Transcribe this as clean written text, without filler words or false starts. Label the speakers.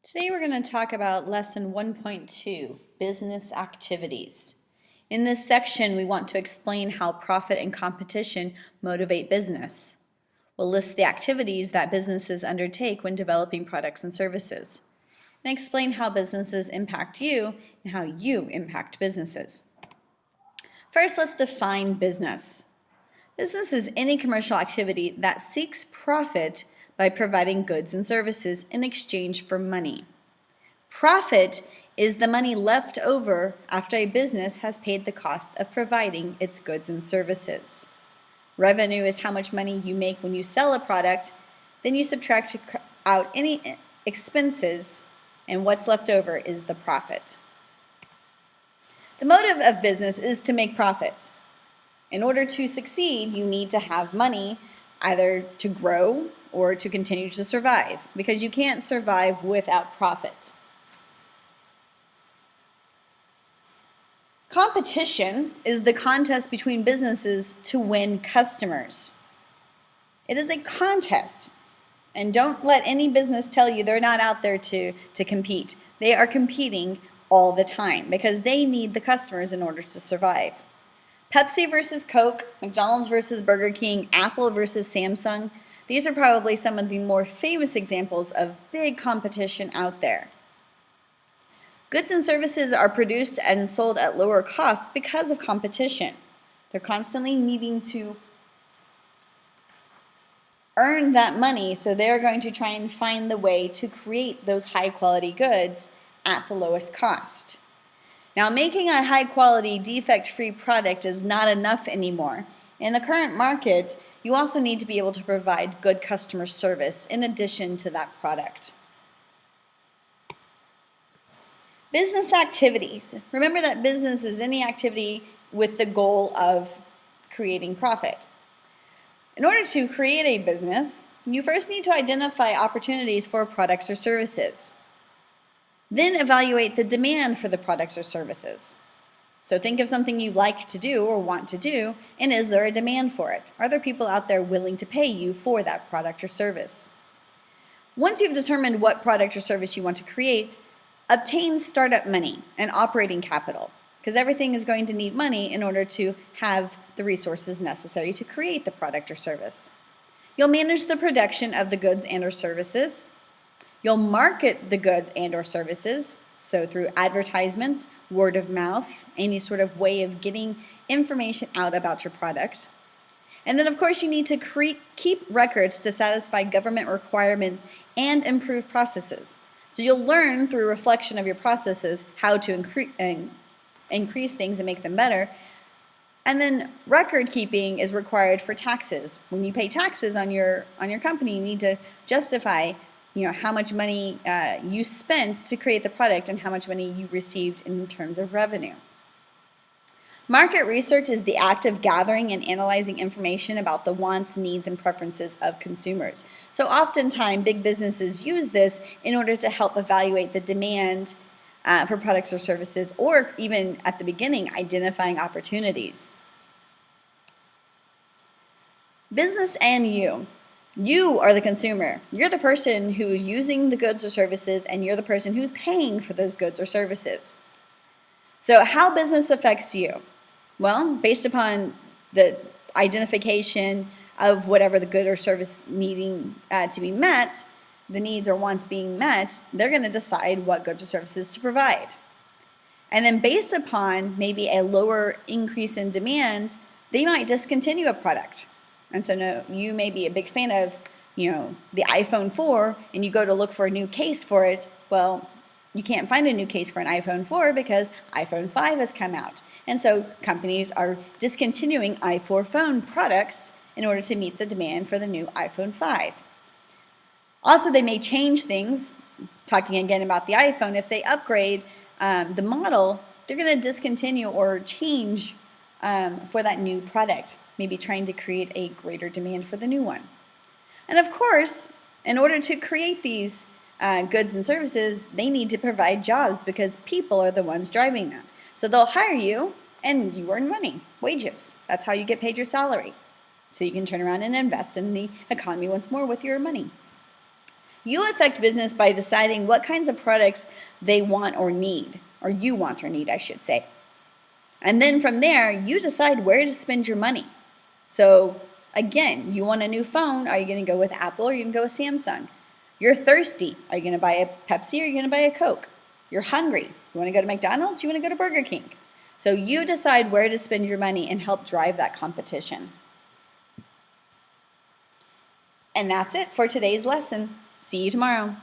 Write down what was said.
Speaker 1: Today we're going to talk about Lesson 1.2, Business Activities. In this section, we want to explain how profit and competition motivate business. We'll list the activities that businesses undertake when developing products and services, and explain how businesses impact you and how you impact businesses. First, let's define business. Business is any commercial activity that seeks profit by providing goods and services in exchange for money. Profit is the money left over after a business has paid the cost of providing its goods and services. Revenue is how much money you make when you sell a product, then you subtract out any expenses, and what's left over is the profit. The motive of business is to make profit. In order to succeed, you need to have money either to grow or to continue to survive, because you can't survive without profit. Competition is the contest between businesses to win customers. It is a contest, and don't let any business tell you they're not out there to compete. They are competing all the time because they need the customers in order to survive. Pepsi versus Coke, McDonald's versus Burger King, Apple versus Samsung. These are probably some of the more famous examples of big competition out there. Goods and services are produced and sold at lower costs because of competition. They're constantly needing to earn that money, so they're going to try and find the way to create those high quality goods at the lowest cost. Now, making a high-quality, defect-free product is not enough anymore. In the current market, you also need to be able to provide good customer service in addition to that product. Business activities. Remember that business is any activity with the goal of creating profit. In order to create a business, you first need to identify opportunities for products or services. Then evaluate the demand for the products or services. So think of something you like to do or want to do, and is there a demand for it? Are there people out there willing to pay you for that product or service? Once you've determined what product or service you want to create, obtain startup money and operating capital, because everything is going to need money in order to have the resources necessary to create the product or service. You'll manage the production of the goods and or services. You'll market the goods and or services, so through advertisement, word of mouth, any sort of way of getting information out about your product. And then, of course, you need to keep records to satisfy government requirements and improve processes. So you'll learn through reflection of your processes how to increase things and make them better. And then record keeping is required for taxes. When you pay taxes on your company, you need to justify how much money you spent to create the product and how much money you received in terms of revenue. Market research is the act of gathering and analyzing information about the wants, needs, and preferences of consumers. So oftentimes, big businesses use this in order to help evaluate the demand for products or services, or even at the beginning, identifying opportunities. Business and you. You are the consumer. You're the person who's using the goods or services, and you're the person who's paying for those goods or services. So how business affects you? Well, based upon the identification of whatever the good or service needing to be met, the needs or wants being met, they're going to decide what goods or services to provide. And then based upon maybe a lower increase in demand, they might discontinue a product. And so you may be a big fan of, the iPhone 4, and you go to look for a new case for it. Well, you can't find a new case for an iPhone 4 because iPhone 5 has come out. And so companies are discontinuing iPhone phone products in order to meet the demand for the new iPhone 5. Also, they may change things. Talking again about the iPhone, if they upgrade the model, they're going to discontinue or change for that new product, maybe trying to create a greater demand for the new one. And of course, in order to create these goods and services, they need to provide jobs because people are the ones driving that. So they'll hire you and you earn money, wages. That's how you get paid your salary. So you can turn around and invest in the economy once more with your money. You affect business by deciding what kinds of products they want or need, or you want or need, I should say. And then from there, you decide where to spend your money. So again, you want a new phone, are you going to go with Apple or are you going to go with Samsung? You're thirsty, are you going to buy a Pepsi or are you going to buy a Coke? You're hungry, you want to go to McDonald's, you want to go to Burger King? So you decide where to spend your money and help drive that competition. And that's it for today's lesson. See you tomorrow.